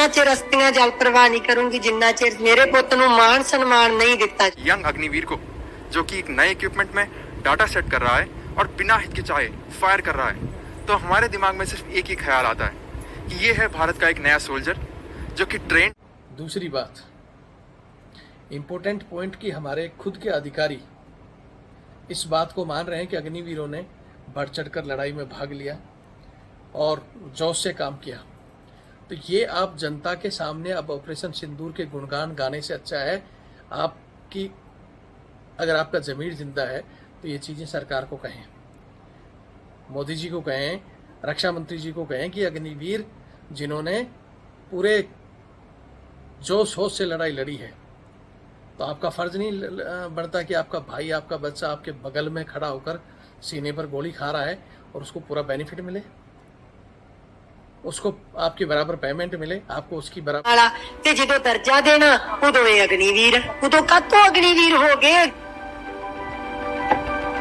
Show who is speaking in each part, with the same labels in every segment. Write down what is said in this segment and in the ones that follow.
Speaker 1: ਉਹਨਾਂ ਚਿਰ ਰਸਤੀਆਂ ਜਲ ਪ੍ਰਵਾਹ ਨਹੀਂ ਕਰੂੰਗੀ ਜਿੰਨਾ ਚਿਰ ਮੇਰੇ ਪੁੱਤ ਨੂੰ ਮਾਣ ਸਨਮਾਨ नहीं ਦਿੱਤਾ।
Speaker 2: यंग अग्निवीर को जो कि एक नए इक्विपमेंट में डाटा सेट कर रहा है और बिना हिचकिचाए फायर कर रहा है, तो हमारे दिमाग में सिर्फ एक ही ख्याल आता है कि ये है भारत का एक नया सोल्जर जो कि ट्रेन।
Speaker 3: दूसरी बात, इम्पोर्टेंट पॉइंट कि हमारे खुद के अधिकारी इस बात को मान रहे हैं कि अग्निवीरों ने बढ़ चढ़कर लड़ाई में भाग लिया और जोश से काम किया। तो ये आप जनता के सामने अब ऑपरेशन सिंदूर के गुणगान गाने से अच्छा है आपकी, अगर आपका ज़मीर जिंदा है तो ये चीज़ें सरकार को कहें, मोदी जी को कहें, रक्षा मंत्री जी को कहें कि अग्निवीर जिन्होंने पूरे जोश होश से लड़ाई लड़ी है, तो आपका फ़र्ज़ नहीं बनता कि आपका भाई, आपका बच्चा आपके बगल में खड़ा होकर सीने पर गोली खा रहा है और उसको पूरा बेनिफिट मिले, उसको आपके बराबर पेमेंट मिले, आपको उसकी बराबर।
Speaker 1: ते जो दर्जा देना उदों ये अग्निवीर, उदों कातों अग्निवीर हो गए।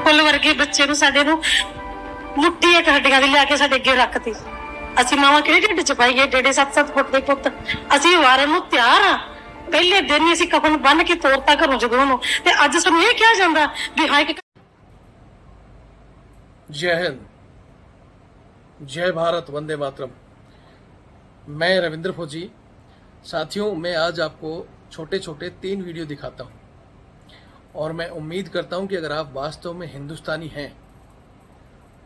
Speaker 4: फुੱਲ ਵਰਗੇ ਬੱਚੇ ਨੂੰ ਸਾਡੇ ਨੂੰ ਮੁੱਠੀ ਇੱਕ ਹੱਡੀਆਂ ਦੀ ਲਿਆ ਕੇ ਸਾਡੇ ਅੱਗੇ ਰੱਖਤੀ। ਅਸੀਂ ਮਾਵਾਂ ਕਿਹੜੇ ਢਿੱਡ ਚ ਪਾਈਏ 7.5 ਫੁੱਟ ਦੇ ਪੁੱਤ। ਅਸੀਂ ਵਾਰਨ ਨੂੰ ਤਿਆਰ ਆ। ਪਹਿਲੇ ਦਿਨ ਹੀ ਅਸੀਂ ਕਫਨ ਬੰਨ ਕੇ ਤੋਰਤਾ ਘਰੋਂ ਜਦੋਂ ਨੂੰ, ਤੇ ਅੱਜ ਸਾਨੂੰ ਇਹ ਕਿਹਾ ਜਾਂਦਾ ਵੀ ਹਾਏ ਕਿ।
Speaker 3: जय हिंद, जय भारत, वंदे मातरम। मैं रविंद्र फौजी। साथियों, मैं आज आपको छोटे छोटे 3 वीडियो दिखाता हूँ और मैं उम्मीद करता हूँ कि अगर आप वास्तव में हिंदुस्तानी हैं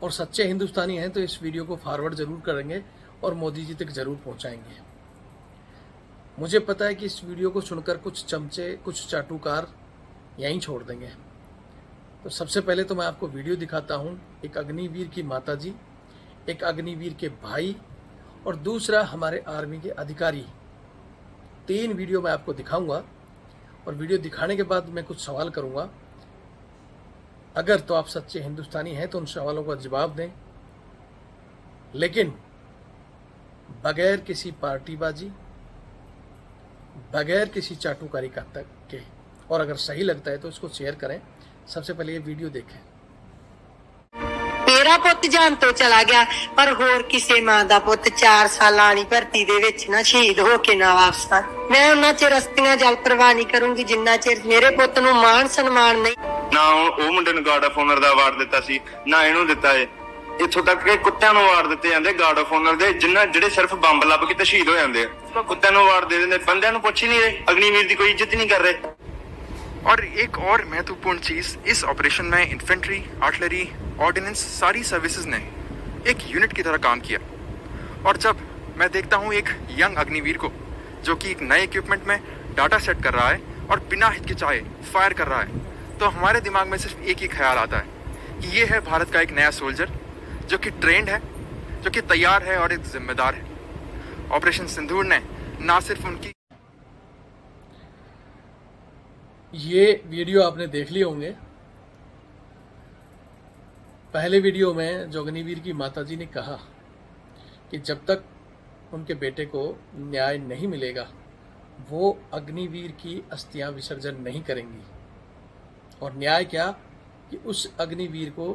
Speaker 3: और सच्चे हिंदुस्तानी हैं तो इस वीडियो को फॉरवर्ड ज़रूर करेंगे और मोदी जी तक ज़रूर पहुँचाएंगे। मुझे पता है कि इस वीडियो को सुनकर कुछ चमचे, कुछ चाटुकार यहीं छोड़ देंगे। तो सबसे पहले तो मैं आपको वीडियो दिखाता हूँ, एक अग्निवीर की माता जी, एक अग्निवीर के भाई और दूसरा हमारे आर्मी के अधिकारी। 3 वीडियो मैं आपको दिखाऊंगा और वीडियो दिखाने के बाद मैं कुछ सवाल करूंगा। अगर तो आप सच्चे हिंदुस्तानी हैं तो उन सवालों का जवाब दें, लेकिन बगैर किसी पार्टीबाजी, बगैर किसी चाटुकारी का तक के, और अगर सही लगता है तो इसको शेयर करें। सबसे पहले ये वीडियो देखें।
Speaker 1: मेरा पुੱਤ ਜਾਨ ਤੋਂ ਚਲਾ ਗਿਆ, ਪਰ ਹੋਰ ਕਿਸੇ ਮਾਂ ਦਾ ਪੁੱਤ 4 ਸਾਲਾਂ ਵਾਲੀ ਭਰਤੀ ਦੇ ਵਿੱਚ ਨਾ ਸ਼ਹੀਦ ਹੋ ਕੇ ਨਾ ਵਾਪਸ ਆ। ਮੈਂ ਉਹਨਾਂ ਚਿਰ ਰਸਤੀਆਂ ਜਲ ਪ੍ਰਵਾਹ ਨਹੀਂ ਕਰੂੰਗੀ ਜਿੰਨਾ ਚਿਰ ਮੇਰੇ ਪੁੱਤ ਨੂੰ ਮਾਣ ਸਨਮਾਨ ਨਹੀਂ।
Speaker 5: ਨਾ ਉਹ ਮੁੰਡੇ ਨੂੰ ਗਾਰਡ ਆਫ ਆਨਰ ਦਾ ਅਵਾਰਡ ਦਿੱਤਾ ਸੀ, ਨਾ ਇਹਨੂੰ ਦਿੱਤਾ ਏ। ਇੱਥੋਂ ਤੱਕ ਕਿ ਕੁੱਤਿਆਂ ਨੂੰ ਅਵਾਰਡ ਦਿੱਤੇ ਜਾਂਦੇ ਗਾਰਡ ਆਫ ਆਨਰ ਦੇ, ਜਿਹੜੇ ਸਿਰਫ ਬੰਬ ਲੱਭ ਕੇ ਤੇ ਸ਼ਹੀਦ ਹੋ ਜਾਂਦੇ ਆ। ਕੁੱਤਿਆਂ ਨੂੰ ਅਵਾਰਡ ਦੇ ਦਿੰਦੇ, ਬੰਦਿਆਂ ਨੂੰ ਪੁੱਛ ਹੀ नहीं रहे, अग्निवीर की कोई इज्जत नहीं कर रहे।
Speaker 2: और एक और महत्वपूर्ण चीज, इस ऑपरेशन में इन्फेंट्री, आर्टिलरी, ऑर्डिनेंस, सारी सर्विसेज ने एक यूनिट की तरह काम किया। और जब मैं देखता हूँ एक यंग अग्निवीर को जो कि एक नए इक्विपमेंट में डाटा सेट कर रहा है और बिना हिचकिचाए फायर कर रहा है, तो हमारे दिमाग में सिर्फ एक ही ख्याल आता है कि ये है भारत का एक नया सोल्जर जो कि ट्रेंड है, जो कि तैयार है और एक जिम्मेदार है। ऑपरेशन सिंदूर ने ना सिर्फ उनकी।
Speaker 3: ये वीडियो आपने देख लिए होंगे। पहले वीडियो में जो अग्निवीर की माताजी ने कहा कि जब तक उनके बेटे को न्याय नहीं मिलेगा वो अग्निवीर की अस्थियां विसर्जन नहीं करेंगी। और न्याय क्या कि उस अग्निवीर को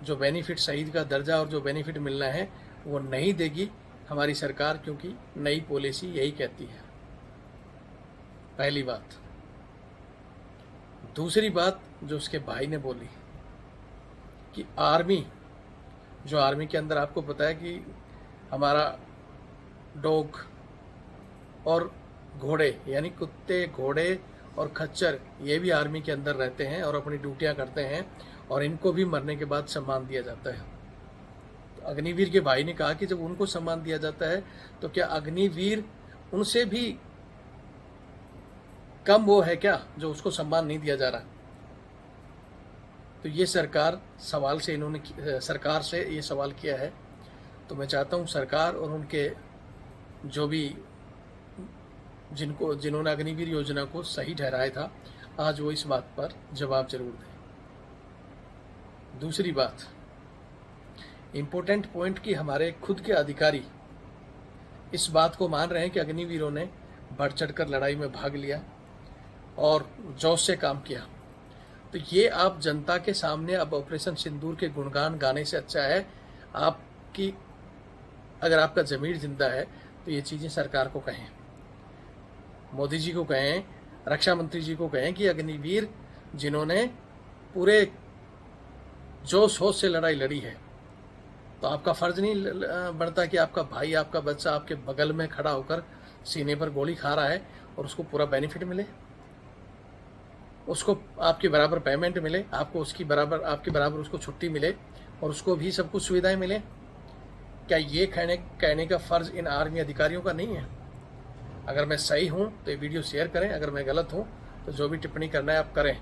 Speaker 3: जो बेनिफिट, शहीद का दर्जा और जो बेनिफिट मिलना है वो नहीं देगी हमारी सरकार, क्योंकि नई पॉलिसी यही कहती है। पहली बात। दूसरी बात जो उसके भाई ने बोली कि आर्मी, जो आर्मी के अंदर आपको पता है कि हमारा डॉग और घोड़े, यानी कुत्ते, घोड़े और खच्चर, ये भी आर्मी के अंदर रहते हैं और अपनी ड्यूटियां करते हैं और इनको भी मरने के बाद सम्मान दिया जाता है। तो अग्निवीर के भाई ने कहा कि जब उनको सम्मान दिया जाता है तो क्या अग्निवीर उनसे भी कम वो है क्या जो उसको सम्मान नहीं दिया जा रहा? तो ये सरकार से सरकार से ये सवाल किया है। तो मैं चाहता हूँ सरकार और उनके जो भी जिन्होंने अग्निवीर योजना को सही ठहराया था, आज वो इस बात पर जवाब जरूर दें। दूसरी बात, इम्पोर्टेंट पॉइंट कि हमारे खुद के अधिकारी इस बात को मान रहे हैं कि अग्निवीरों ने बढ़ चढ़कर लड़ाई में भाग लिया और जोश से काम किया। तो ये आप जनता के सामने अब ऑपरेशन सिंदूर के गुणगान गाने से अच्छा है आपकी, अगर आपका ज़मीर जिंदा है तो ये चीज़ें सरकार को कहें, मोदी जी को कहें, रक्षा मंत्री जी को कहें कि अग्निवीर जिन्होंने पूरे जोश होश से लड़ाई लड़ी है, तो आपका फर्ज नहीं बनता कि आपका भाई, आपका बच्चा आपके बगल में खड़ा होकर सीने पर गोली खा रहा है और उसको पूरा बेनिफिट मिले, उसको आपके बराबर पेमेंट मिले, आपको उसकी बराबर, आपके बराबर उसको छुट्टी मिले और उसको भी सब कुछ सुविधाएं मिले? क्या ये कहने का फर्ज इन आर्मी अधिकारियों का नहीं है? अगर मैं सही हूँ तो ये वीडियो शेयर करें, अगर मैं गलत हूँ तो जो भी टिप्पणी करना है आप करें।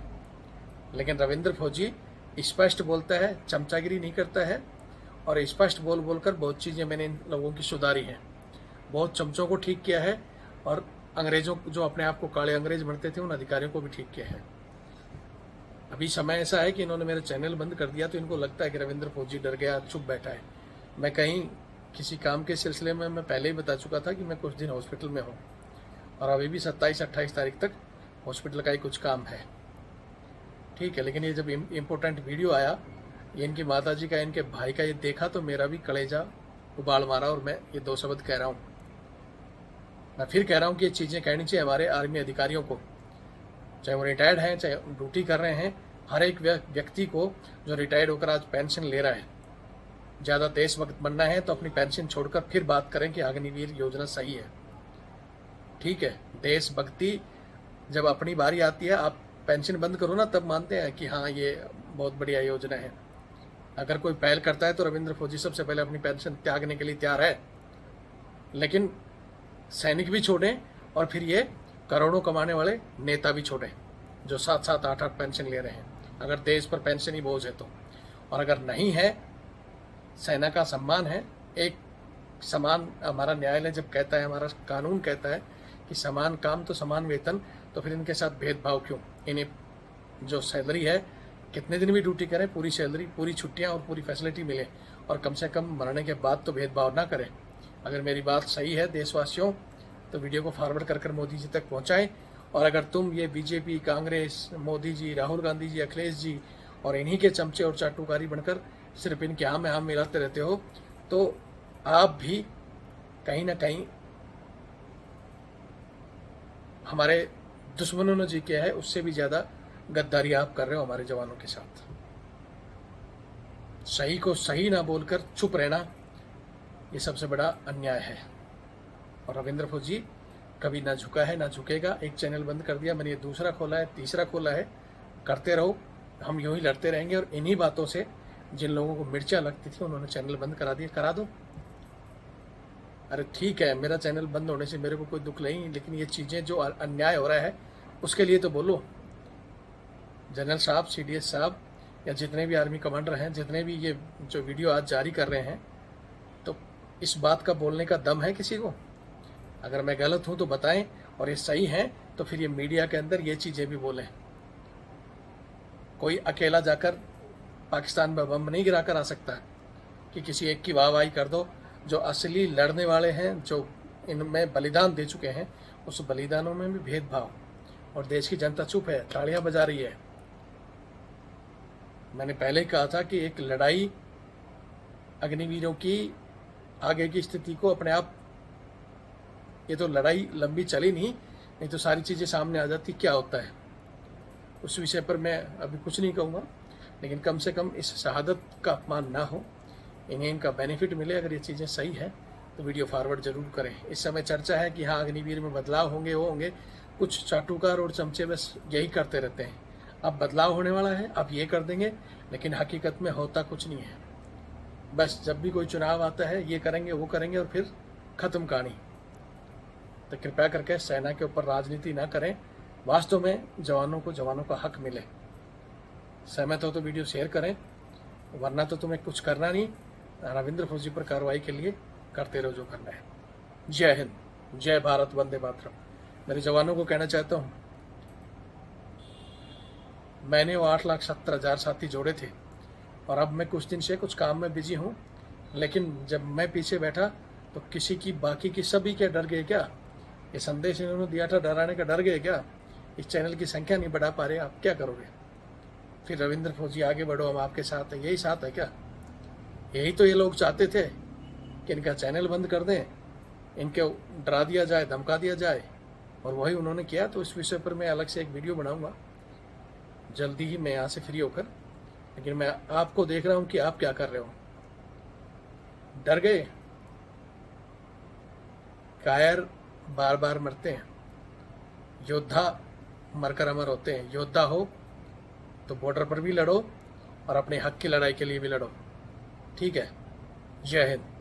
Speaker 3: लेकिन रविंद्र फौजी स्पष्ट बोलता है, चमचागिरी नहीं करता है, और स्पष्ट बोलकर बहुत चीज़ें मैंने इन लोगों की सुधारी हैं, बहुत चमचों को ठीक किया है, और अंग्रेजों जो अपने आप को काले अंग्रेज बनते थे उन अधिकारियों को भी ठीक किया है। अभी समय ऐसा है कि इन्होंने मेरा चैनल बंद कर दिया तो इनको लगता है कि रविंद्र फौजी डर गया, चुप बैठा है। मैं कहीं किसी काम के सिलसिले में मैं पहले ही बता चुका था कि मैं कुछ दिन हॉस्पिटल में हूँ, और अभी भी 27-28 तारीख तक हॉस्पिटल का ही कुछ काम है, ठीक है। लेकिन ये जब इम्पोर्टेंट वीडियो आया, ये इनकी माताजी का, इनके भाई का, ये देखा तो मेरा भी कलेजा उबाल मारा, और मैं ये 2 शब्द कह रहा हूँ। मैं फिर कह रहा हूँ कि ये चीज़ें कहनी चाहिए हमारे आर्मी अधिकारियों को, चाहे वो रिटायर्ड हैं, चाहे ड्यूटी कर रहे हैं। हर एक व्यक्ति को जो रिटायर्ड होकर आज पेंशन ले रहा है, ज़्यादा देशभक्त बनना है तो अपनी पेंशन छोड़कर फिर बात करें कि अग्निवीर योजना सही है, ठीक है। देशभक्ति जब अपनी बारी आती है, आप पेंशन बंद करो ना, तब मानते हैं कि हाँ ये बहुत बढ़िया योजना है। अगर कोई पहल करता है तो रविंद्र फौजी सबसे पहले अपनी पेंशन त्यागने के लिए तैयार है, लेकिन सैनिक भी छोड़ें और फिर ये करोड़ों कमाने वाले नेता भी छोड़ें जो 7-7, 8-8 पेंशन ले रहे हैं, अगर देश पर पेंशन ही बोझ है तो। और अगर नहीं है, सेना का सम्मान है, एक समान, हमारा न्यायालय जब कहता है, हमारा कानून कहता है कि समान काम तो समान वेतन, तो फिर इनके साथ भेदभाव क्यों? इन्हें जो सैलरी है, कितने दिन भी ड्यूटी करें, पूरी सैलरी, पूरी छुट्टियां और पूरी फैसिलिटी मिले, और कम से कम मरने के बाद तो भेदभाव ना करें। अगर मेरी बात सही है देशवासियों, तो वीडियो को फॉरवर्ड कर मोदी जी तक पहुंचाएं। और अगर तुम ये बीजेपी, कांग्रेस, मोदी जी, राहुल गांधी जी, अखिलेश जी और इन्हीं के चमचे और चाटुकारी बनकर सिर्फ इनके हाँ में हाँ मिलाते रहते हो, तो आप भी कहीं ना कहीं हमारे दुश्मनों ने जी किया है उससे भी ज़्यादा गद्दारी आप कर रहे हो हमारे जवानों के साथ। सही को सही ना बोलकर चुप रहना, ये सबसे बड़ा अन्याय है। और रविंद्र फौजी कभी ना झुका है, ना झुकेगा। एक चैनल बंद कर दिया, मैंने ये दूसरा खोला है, तीसरा खोला है, करते रहो, हम यूं ही लड़ते रहेंगे। और इन्हीं बातों से जिन लोगों को मिर्चा लगती थी उन्होंने चैनल बंद करा दिया, करा दो। अरे ठीक है, मेरा चैनल बंद होने से मेरे को कोई दुख नहीं, लेकिन ये चीज़ें जो अन्याय हो रहा है उसके लिए तो बोलो। जनरल साहब, CDS साहब, या जितने भी आर्मी कमांडर हैं, जितने भी ये जो वीडियो आज जारी कर रहे हैं, तो इस बात का बोलने का दम है किसी को? अगर मैं गलत हूँ तो बताएं, और ये सही हैं तो फिर ये मीडिया के अंदर ये चीज़ें भी बोलें। कोई अकेला जाकर पाकिस्तान में बम नहीं गिरा कर आ सकता कि किसी एक की वाहवाही कर दो। जो असली लड़ने वाले हैं, जो इनमें बलिदान दे चुके हैं, उस बलिदानों में भी भेदभाव, और देश की जनता चुप है, तालियां बजा रही है। मैंने पहले ही कहा था कि एक लड़ाई अग्निवीरों की आगे की स्थिति को अपने आप, ये तो लड़ाई लंबी चली नहीं तो सारी चीज़ें सामने आ जाती क्या होता है। उस विषय पर मैं अभी कुछ नहीं कहूँगा, लेकिन कम से कम इस शहादत का अपमान ना हो, इन्हें इनका बेनिफिट मिले। अगर ये चीज़ें सही है तो वीडियो फॉरवर्ड जरूर करें। इस समय चर्चा है कि हाँ अग्निवीर में बदलाव होंगे, वो होंगे, कुछ चाटुकार और चमचे बस यही करते रहते हैं। अब बदलाव होने वाला है, अब ये कर देंगे, लेकिन हकीकत में होता कुछ नहीं है। बस जब भी कोई चुनाव आता है ये करेंगे, वो करेंगे, और फिर ख़त्म कहानी। तो कृपया करके सेना के ऊपर राजनीति ना करें, वास्तव में जवानों का हक मिले। सहमत हो तो वीडियो शेयर करें, वरना तो तुम्हें कुछ करना नहीं। रविंद्र फौजी पर कार्रवाई के लिए करते रहो जो करना है। जय हिंद, जय भारत, वंदे मातरम। मेरे जवानों को कहना चाहता हूँ, मैंने वो 8,70,000 साथी जोड़े थे, और अब मैं कुछ दिन से कुछ काम में बिजी हूँ, लेकिन जब मैं पीछे बैठा तो किसी की, बाकी की सभी क्या डर गए क्या? ये संदेश इन्होंने दिया था डराने का, डर गए क्या? इस चैनल की संख्या नहीं बढ़ा पा रहे, आप क्या करोगे? फिर रविंद्र फौजी आगे बढ़ो, हम आपके साथ हैं, यही साथ है क्या? यही तो ये लोग चाहते थे कि इनका चैनल बंद कर दें, इनको डरा दिया जाए, धमका दिया जाए, और वही उन्होंने किया। तो इस विषय पर मैं अलग से एक वीडियो बनाऊंगा जल्दी ही मैं यहाँ से फ्री होकर। लेकिन मैं आपको देख रहा हूँ कि आप क्या कर रहे हो। डर गए? कायर बार बार मरते हैं, योद्धा मरकर अमर होते हैं। योद्धा हो तो बॉर्डर पर भी लड़ो और अपने हक की लड़ाई के लिए भी लड़ो। ठीक है? जय हिंद।